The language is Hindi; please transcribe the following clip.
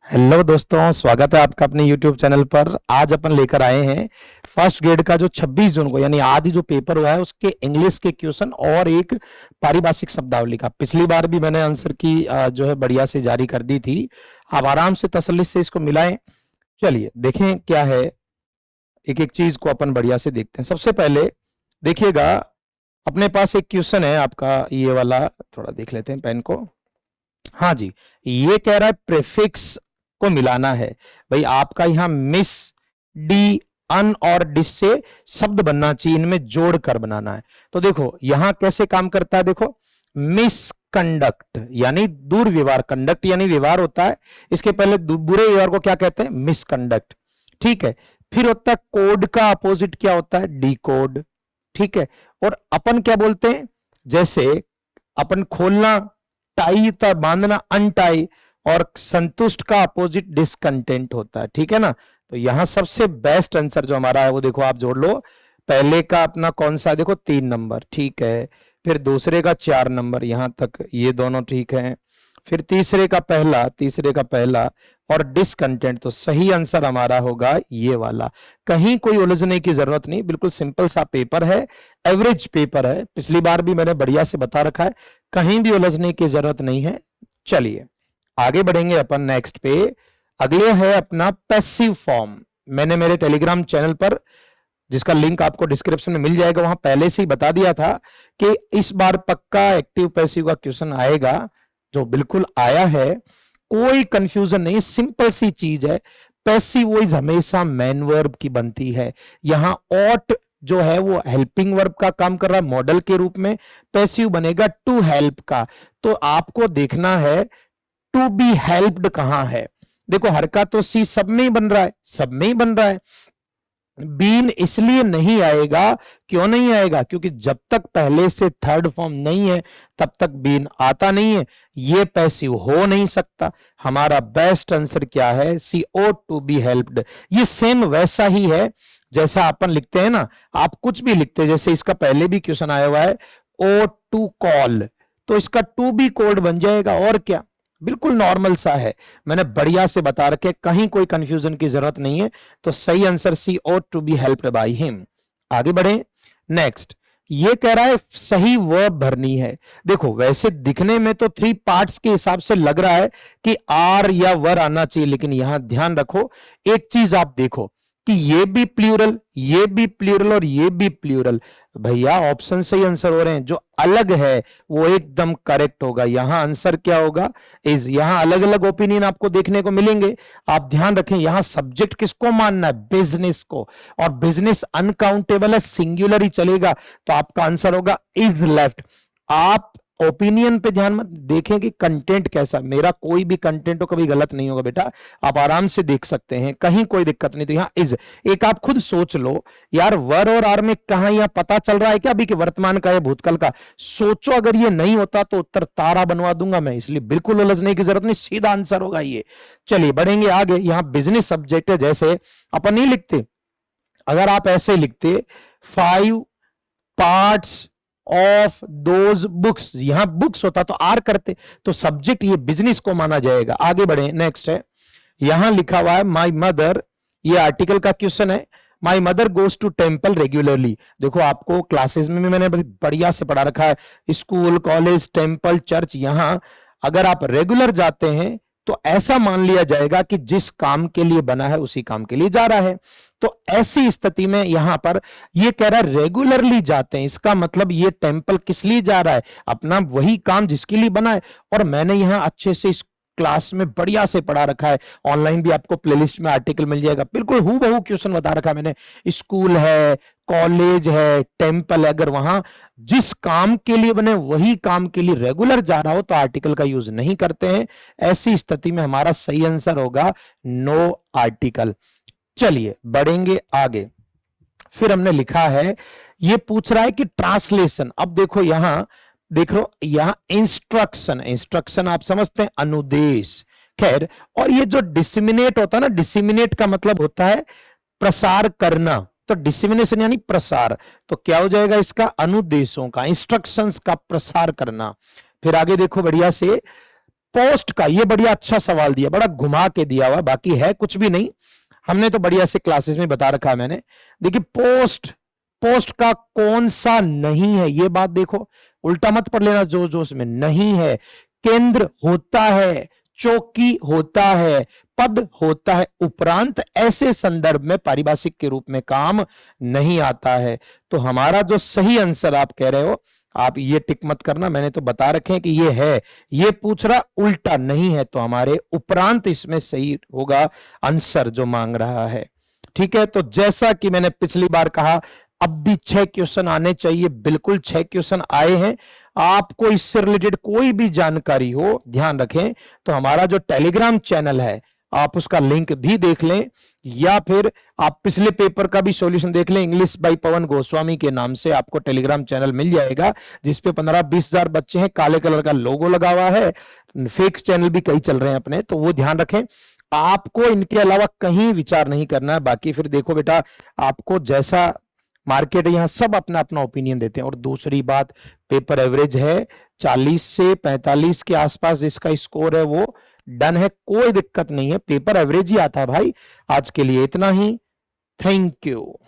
हेलो दोस्तों, स्वागत है आपका अपने YouTube चैनल पर। आज अपन लेकर आए हैं फर्स्ट ग्रेड का जो 26 जून को यानी आज जो पेपर हुआ है उसके इंग्लिश के क्वेश्चन और एक पारिभाषिक शब्दावली का। पिछली बार भी मैंने आंसर की जो है बढ़िया से जारी कर दी थी। आप आराम से तसल्ली से इसको मिलाएं। चलिए देखें क्या है, एक एक चीज को अपन बढ़िया से देखते हैं। सबसे पहले देखिएगा, अपने पास एक क्वेश्चन है आपका ये वाला, थोड़ा देख लेते हैं पेन को। हाँ जी, ये कह रहा है प्रीफिक्स को मिलाना है। भाई आपका यहां मिस, डी, अन और डिस से शब्द बनना चाहिए, इनमें जोड़कर बनाना है। तो देखो यहां कैसे काम करता है, देखो मिसकंडक्ट यानी दुर्व्यवहार, कंडक्ट यानी व्यवहार होता है, इसके पहले बुरे व्यवहार को क्या कहते हैं, मिसकंडक्ट। ठीक है, फिर होता है कोड का अपोजिट क्या होता है, डी कोड। ठीक है, और अपन क्या बोलते हैं, जैसे अपन खोलना, टाई था बांधना, अनटाई, और संतुष्ट का अपोजिट डिसकंटेंट होता है। ठीक है ना, तो यहां सबसे बेस्ट आंसर जो हमारा है वो देखो आप जोड़ लो। पहले का अपना कौन सा है, देखो 3 नंबर, ठीक है। फिर दूसरे का 4 नंबर, यहां तक ये दोनों ठीक है। फिर तीसरे का पहला और डिसकंटेंट, तो सही आंसर हमारा होगा ये वाला। कहीं कोई उलझने की जरूरत नहीं, बिल्कुल सिंपल सा पेपर है, एवरेज पेपर है। पिछली बार भी मैंने बढ़िया से बता रखा है, कहीं भी उलझने की जरूरत नहीं है। चलिए आगे बढ़ेंगे अपन नेक्स्ट पे। अगले है अपना पैसिव फॉर्म। मैंने मेरे टेलीग्राम चैनल पर, जिसका लिंक आपको डिस्क्रिप्शन में मिल जाएगा, वहां पहले से ही बता दिया था कि इस बार पक्का एक्टिव पैसिव का क्वेश्चन आएगा, जो बिल्कुल आया है। कोई कंफ्यूजन नहीं, सिंपल सी चीज है। पैसिव वॉइस हमेशा मैन वर्ब की बनती है। यहां ऑट जो है वो हेल्पिंग वर्ब का काम कर रहा है मॉडल के रूप में, पैसिव बनेगा टू हेल्प का। तो आपको देखना है टू बी हेल्प्ड कहां है। देखो हर का तो सी सब में ही बन रहा है, सब में ही बन रहा है। बीन इसलिए नहीं आएगा, क्यों नहीं आएगा, क्योंकि जब तक पहले से थर्ड फॉर्म नहीं है तब तक बीन आता नहीं है, ये पैसिव हो नहीं सकता। हमारा बेस्ट आंसर क्या है, सी ओ टू बी हेल्प्ड। ये सेम वैसा ही है जैसा अपन लिखते हैं ना, आप कुछ भी लिखते हैं, जैसे इसका पहले भी क्वेश्चन आया हुआ है ओ टू कॉल, तो इसका टू बी कोड बन जाएगा, और क्या, बिल्कुल नॉर्मल सा है। मैंने बढ़िया से बता रखे, कहीं कोई कंफ्यूजन की जरूरत नहीं है। तो सही answer C ought to be helped by him. आगे बढ़े नेक्स्ट। ये कह रहा है सही वर्ब भरनी है। देखो वैसे दिखने में तो 3 पार्ट्स के हिसाब से लग रहा है कि आर या वर आना चाहिए, लेकिन यहां ध्यान रखो एक चीज, आप देखो कि ये भी प्लूरल, ये भी प्लूरल और ये भी प्लूरल। भैया ऑप्शन से ही आंसर हो रहे हैं, जो अलग है वो एकदम करेक्ट होगा। यहां आंसर क्या होगा, इज। यहां अलग अलग ओपिनियन आपको देखने को मिलेंगे। आप ध्यान रखें, यहां सब्जेक्ट किसको मानना है, बिजनेस को, और बिजनेस अनकाउंटेबल है, सिंगुलर ही चलेगा, तो आपका आंसर होगा इज लेफ्ट। आप ओपिनियन पे ध्यान मत देखें कि कंटेंट कैसा, मेरा कोई भी कंटेंट हो कभी गलत नहीं होगा बेटा, आप आराम से देख सकते हैं, कहीं कोई दिक्कत नहीं। तो यहां इज, एक आप खुद सोच लो यार, वर और आर में कहां यहां पता चल रहा है क्या अभी कि वर्तमान का या भूतकाल का। सोचो अगर ये नहीं होता तो उत्तर तारा बनवा दूंगा मैं, इसलिए बिल्कुल उलझने की जरूरत नहीं, सीधा आंसर होगा ये। चलिए बढ़ेंगे आगे। यहां बिजनेस सब्जेक्ट है, जैसे अपन नहीं लिखते, अगर आप ऐसे लिखते 5 पार्ट्स ऑफ दोज बुक्स, यहां बुक्स होता तो आर करते, तो सब्जेक्ट ये बिजनेस को माना जाएगा। आगे बढ़े नेक्स्ट है, यहां लिखा हुआ है माई मदर, ये आर्टिकल का क्वेश्चन है। My mother goes to temple regularly. देखो आपको क्लासेस में भी मैंने बढ़िया से पढ़ा रखा है, स्कूल, कॉलेज, टेम्पल, चर्च। यहां अगर आप रेगुलर जाते हैं तो ऐसा मान लिया जाएगा कि जिस काम के लिए बना है उसी काम के लिए जा रहा है। तो ऐसी स्थिति में यहां पर ये कह रहा है रेगुलरली जाते हैं, इसका मतलब ये टेम्पल किस लिए जा रहा है, अपना वही काम जिसके लिए बना है। और मैंने यहां अच्छे से इस क्लास में बढ़िया से पढ़ा रखा है, ऑनलाइन भी आपको प्लेलिस्ट में आर्टिकल मिल जाएगा, बिल्कुल हूबहू क्वेश्चन बता रखा है मैंने। स्कूल है, कॉलेज है, टेम्पल है, अगर वहां जिस काम के लिए बने वही काम के लिए रेगुलर जा रहा हो तो आर्टिकल का यूज नहीं करते हैं। ऐसी स्थिति में हमारा सही आंसर होगा नो आर्टिकल। चलिए बढ़ेंगे आगे। फिर हमने लिखा है, ये पूछ रहा है कि ट्रांसलेशन। अब देखो यहां, देखो यहां इंस्ट्रक्शन, इंस्ट्रक्शन आप समझते हैं, अनुदेश, खैर। और ये जो डिसिमिनेट होता है ना, डिसिमिनेट का मतलब होता है प्रसार करना, तो डिसिमिनेशन यानी प्रसार, तो क्या हो जाएगा इसका, अनुदेशों का, इंस्ट्रक्शंस का प्रसार करना। फिर आगे देखो बढ़िया से, पोस्ट का, ये बढ़िया अच्छा सवाल दिया, बड़ा घुमा के दिया हुआ, बाकी है कुछ भी नहीं, हमने तो बढ़िया से क्लासेस में बता रखा है मैंने। देखिए पोस्ट, पोस्ट का कौन सा नहीं है, ये बात देखो, उल्टा मत पढ़ लेना जोश जोश में, नहीं है। केंद्र होता है, चौकी होता है, पद होता है, उपरांत ऐसे संदर्भ में पारिभाषिक के रूप में काम नहीं आता है। तो हमारा जो सही आंसर आप कह रहे हो, आप ये टिक मत करना, मैंने तो बता रखे हैं कि ये है, ये पूछ रहा उल्टा नहीं है, तो हमारे उपरांत इसमें सही होगा आंसर जो मांग रहा है। ठीक है, तो जैसा कि मैंने पिछली बार कहा, अब भी 6 क्वेश्चन आने चाहिए, बिल्कुल 6 क्वेश्चन आए हैं। आपको इससे रिलेटेड कोई भी जानकारी हो, ध्यान रखें तो हमारा जो टेलीग्राम चैनल है आप उसका लिंक भी देख लें, या फिर आप पिछले पेपर का भी सॉल्यूशन देख लें, इंग्लिश बाय पवन गोस्वामी के नाम से आपको टेलीग्राम चैनल मिल जाएगा, जिसपे 15-20 हजार बच्चे हैं, काले कलर का लोगो लगा हुआ है, फेक चैनल भी कई चल रहे हैं अपने, तो वो ध्यान रखें। आपको इनके अलावा कहीं विचार नहीं करना है। बाकी फिर देखो बेटा, आपको जैसा मार्केट है, यहां सब अपना अपना ओपिनियन देते हैं। और दूसरी बात, पेपर एवरेज है 40 से 45 के आसपास जिसका स्कोर है वो डन है, कोई दिक्कत नहीं है, पेपर एवरेज ही आता है भाई। आज के लिए इतना ही, थैंक यू।